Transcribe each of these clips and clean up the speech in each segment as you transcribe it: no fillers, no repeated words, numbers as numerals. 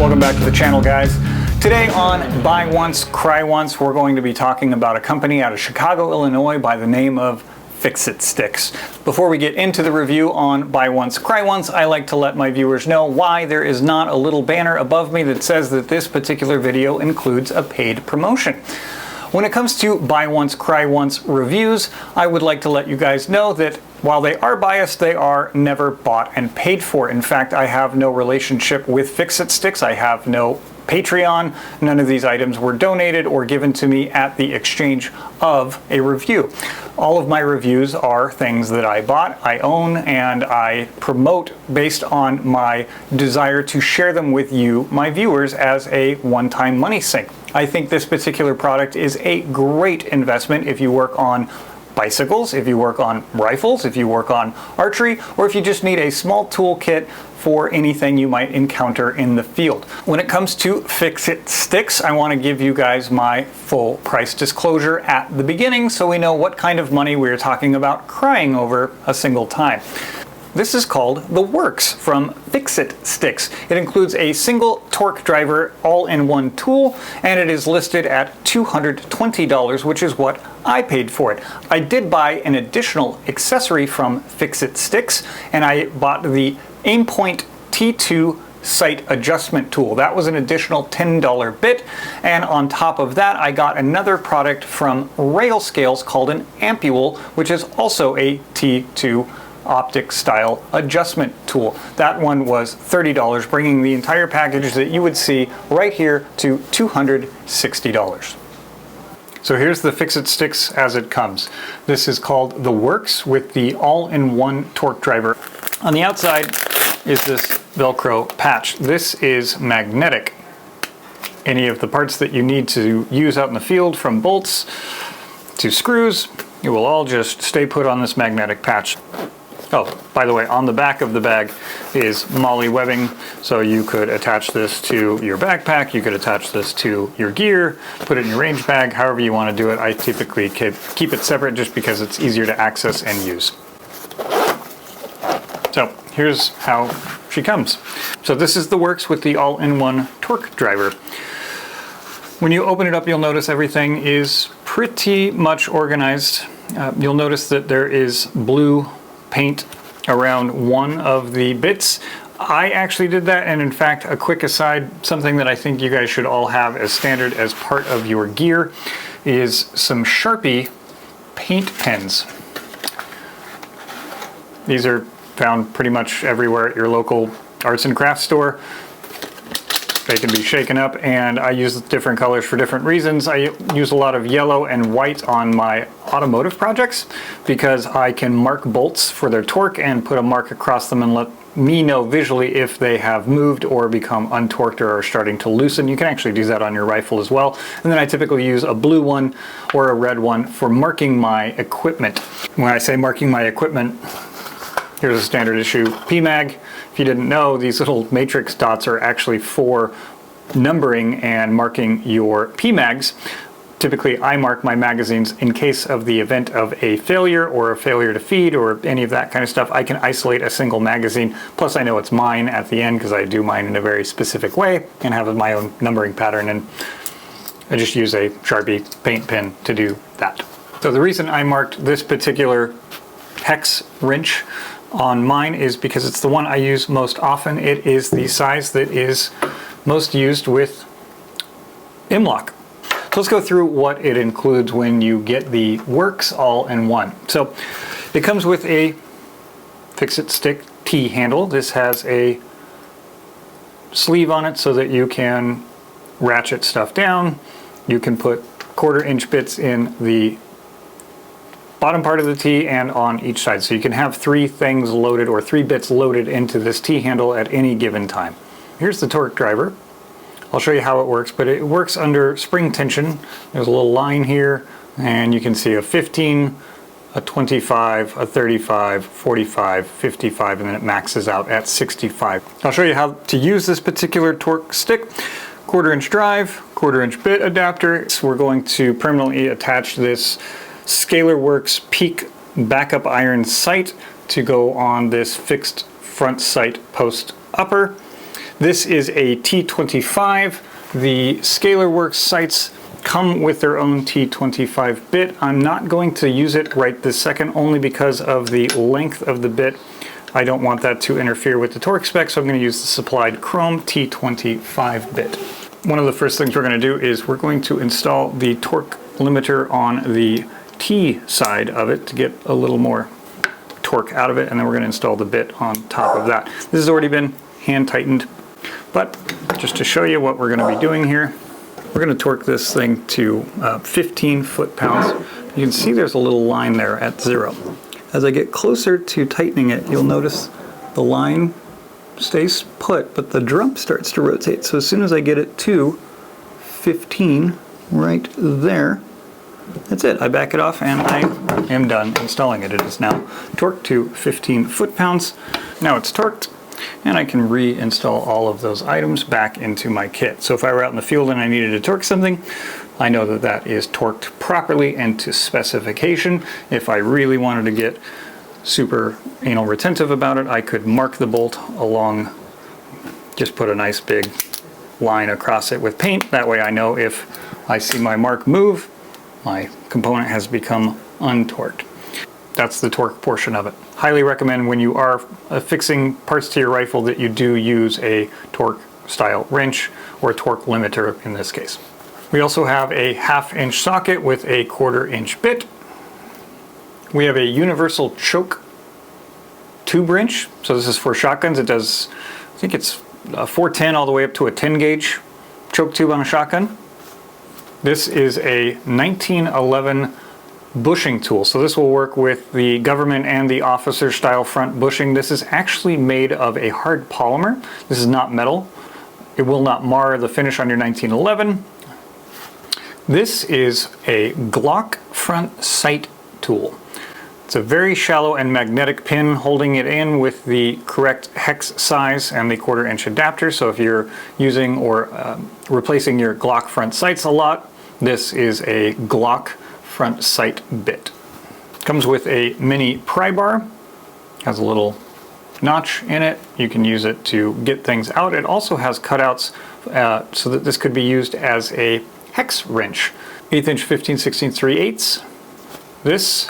Welcome back to the channel, guys. Today on Buy Once, Cry Once, we're going to be talking about a company out of Chicago, Illinois by the name of Fix-It Sticks. Before we get into the review on Buy Once, Cry Once, I like to let my viewers know why there is not a little banner above me that says that this particular video includes a paid promotion. When it comes to Buy Once, Cry Once reviews, I would like to let you guys know that while they are biased, they are never bought and paid for. In fact, I have no relationship with Fix-It Sticks. I have no Patreon. None of these items were donated or given to me at the exchange of a review. All of my reviews are things that I bought, I own, and I promote based on my desire to share them with you, my viewers, as a one-time money sink. I think this particular product is a great investment if you work on bicycles, if you work on rifles, if you work on archery, or if you just need a small toolkit for anything you might encounter in the field. When it comes to Fix-It Sticks, I want to give you guys my full price disclosure at the beginning so we know what kind of money we're talking about crying over a single time. This is called the Works from Fix-It Sticks. It includes a single torque driver all-in-one tool, and it is listed at $220, which is what I paid for it. I did buy an additional accessory from Fix-It Sticks, and I bought the Aimpoint T2 sight adjustment tool. That was an additional $10 bit, and on top of that I got another product from Rail Scales called an Ampule, which is also a T2 optic style adjustment tool. That one was $30, bringing the entire package that you would see right here to $260. So here's the Fix-It Sticks as it comes. This is called the Works with the all-in-one torque driver. On the outside is this Velcro patch. This is magnetic. Any of the parts that you need to use out in the field, from bolts to screws, it will all just stay put on this magnetic patch. Oh, by the way, on the back of the bag is MOLLE webbing, so you could attach this to your backpack, you could attach this to your gear, put it in your range bag, however you want to do it. I typically keep it separate just because it's easier to access and use. So here's how she comes. So this is the Works with the all-in-one torque driver. When you open it up, you'll notice everything is pretty much organized. You'll notice that there is blue paint around one of the bits. I actually did that, and in fact, a quick aside, something that I think you guys should all have as standard as part of your gear is some Sharpie paint pens. These are found pretty much everywhere at your local arts and crafts store. They can be shaken up, and I use different colors for different reasons. I use a lot of yellow and white on my automotive projects because I can mark bolts for their torque and put a mark across them and let me know visually if they have moved or become untorqued or are starting to loosen. You can actually do that on your rifle as well. And then I typically use a blue one or a red one for marking my equipment. When I say marking my equipment, here's a standard issue PMag. If you didn't know, these little matrix dots are actually for numbering and marking your PMags. Typically, I mark my magazines in case of the event of a failure or a failure to feed or any of that kind of stuff. I can isolate a single magazine. Plus, I know it's mine at the end because I do mine in a very specific way and have my own numbering pattern. And I just use a Sharpie paint pen to do that. So the reason I marked this particular hex wrench on mine is because it's the one I use most often. It is the size that is most used with M-LOK. So let's go through what it includes when you get the Works all-in-one. So it comes with a Fix-It Stick T handle. This has a sleeve on it so that you can ratchet stuff down. You can put 1/4-inch bits in the bottom part of the T and on each side. So you can have 3 things loaded or 3 bits loaded into this T handle at any given time. Here's the torque driver. I'll show you how it works, but it works under spring tension. There's a little line here, and you can see a 15, a 25, a 35, 45, 55, and then it maxes out at 65. I'll show you how to use this particular torque stick. 1/4-inch drive, 1/4-inch bit adapter. So we're going to permanently attach this Scalar Works Peak backup iron sight to go on this fixed front sight post upper. This is a T25. The ScalarWorks sights come with their own T25 bit. I'm not going to use it right this second only because of the length of the bit. I don't want that to interfere with the torque spec, so I'm going to use the supplied Chrome T25 bit. One of the first things we're going to do is we're going to install the torque limiter on the T side of it to get a little more torque out of it, and then we're going to install the bit on top of that. This has already been hand tightened, but just to show you what we're going to be doing here, we're going to torque this thing to 15 foot-pounds. You can see there's a little line there at 0. As I get closer to tightening it, you'll notice the line stays put, but the drum starts to rotate. So as soon as I get it to 15 right there, that's it. I back it off and I am done installing it. It is now torqued to 15 foot-pounds. Now it's torqued, and I can reinstall all of those items back into my kit. So if I were out in the field and I needed to torque something, I know that that is torqued properly and to specification. If I really wanted to get super anal retentive about it, I could mark the bolt along, just put a nice big line across it with paint. That way I know if I see my mark move, my component has become untorqued. That's the torque portion of it. Highly recommend when you are affixing parts to your rifle that you do use a torque style wrench or a torque limiter in this case. We also have a 1/2 inch socket with a 1/4 inch bit. We have a universal choke tube wrench. So this is for shotguns. It does, I think it's a 410 all the way up to a 10 gauge choke tube on a shotgun. This is a 1911 bushing tool. So this will work with the government and the officer style front bushing. This is actually made of a hard polymer. This is not metal. It will not mar the finish on your 1911. This is a Glock front sight tool. It's a very shallow and magnetic pin holding it in with the correct hex size and the 1/4 inch adapter. So if you're using or replacing your Glock front sights a lot, this is a Glock front sight bit. Comes with a mini pry bar, has a little notch in it. You can use it to get things out. It also has cutouts so that this could be used as a hex wrench. 1/8 inch 15/16 3/8. This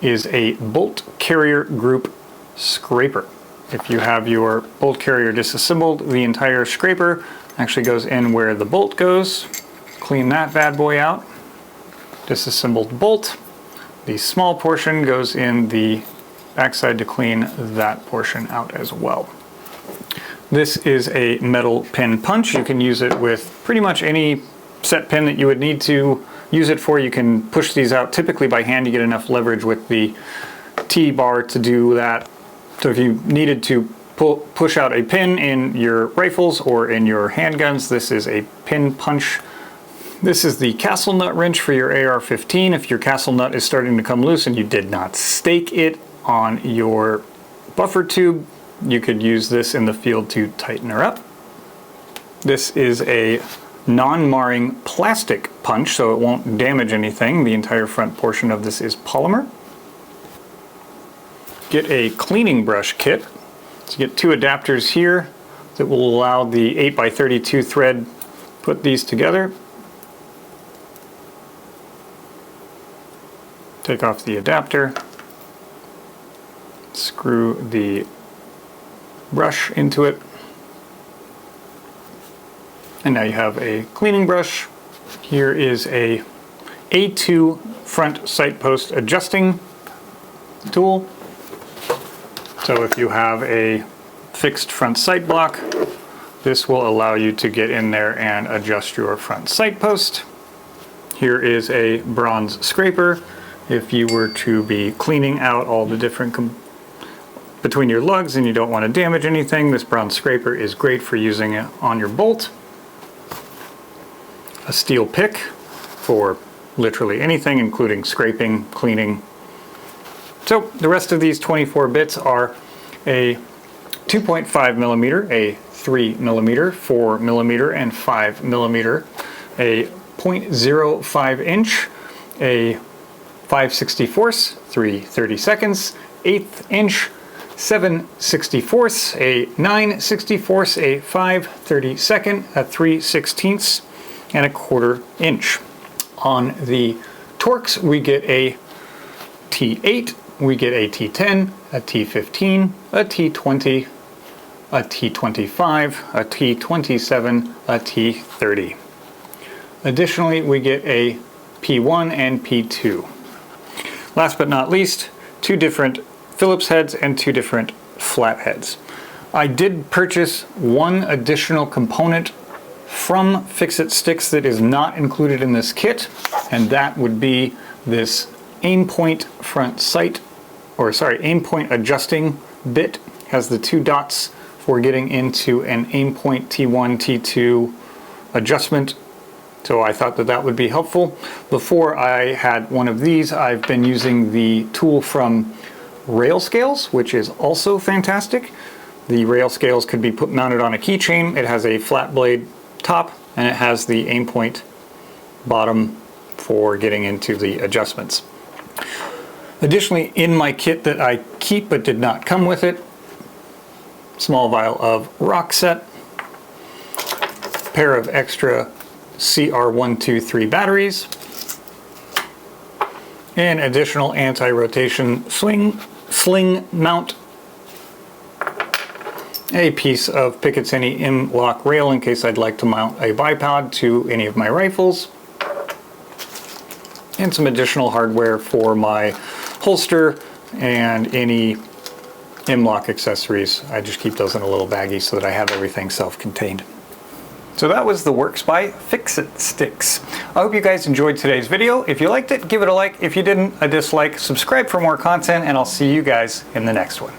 is a bolt carrier group scraper. If you have your bolt carrier disassembled, the entire scraper actually goes in where the bolt goes. Clean that bad boy out. Disassembled bolt. The small portion goes in the backside to clean that portion out as well. This is a metal pin punch. You can use it with pretty much any set pin that you would need to use it for. You can push these out typically by hand. You get enough leverage with the T-bar to do that. So if you needed to push out a pin in your rifles or in your handguns, this is a pin punch. This is the castle nut wrench for your AR-15. If your castle nut is starting to come loose and you did not stake it on your buffer tube, you could use this in the field to tighten her up. This is a non-marring plastic punch, so it won't damage anything. The entire front portion of this is polymer. Get a cleaning brush kit. So you get 2 adapters here that will allow the 8x32 thread. Put these together. Take off the adapter. Screw the brush into it. And now you have a cleaning brush. Here is a A2 front sight post adjusting tool. So if you have a fixed front sight block, this will allow you to get in there and adjust your front sight post. Here is a bronze scraper. If you were to be cleaning out all the different between your lugs and you don't want to damage anything, this bronze scraper is great for using it on your bolt. A steel pick for literally anything, including scraping, cleaning. So the rest of these 24 bits are a 2.5 millimeter, a 3 millimeter, 4 millimeter, and 5 millimeter, a 0.05 inch, a 5/64, 3/32, 1/8 inch, 7/64, a 9/64, a 5/32, a 3/16, and a 1/4 inch. On the Torx, we get a T8, we get a T10, a T15, a T20, a T25, a T27, a T30. Additionally, we get a P1 and P2. Last but not least, 2 different Phillips heads and 2 different flat heads. I did purchase 1 additional component from Fix-It Sticks that is not included in this kit, and that would be this aim point front sight, aim point adjusting bit. Has the 2 dots for getting into an aim point T1, T2 adjustment. So I thought that that would be helpful. Before I had one of these, I've been using the tool from Rail Scales, which is also fantastic. The rail scales could be mounted on a keychain. It has a flat blade top and it has the aim point bottom for getting into the adjustments. Additionally, in my kit that I keep but did not come with it, small vial of rock set, pair of extra CR123 batteries, and additional anti-rotation sling mount, a piece of Picatinny M-Lock rail in case I'd like to mount a bipod to any of my rifles, and some additional hardware for my holster and any M-Lock accessories. I just keep those in a little baggie so that I have everything self-contained. So that was the Works by Fix-It Sticks. I hope you guys enjoyed today's video. If you liked it, give it a like. If you didn't, a dislike. Subscribe for more content, and I'll see you guys in the next one.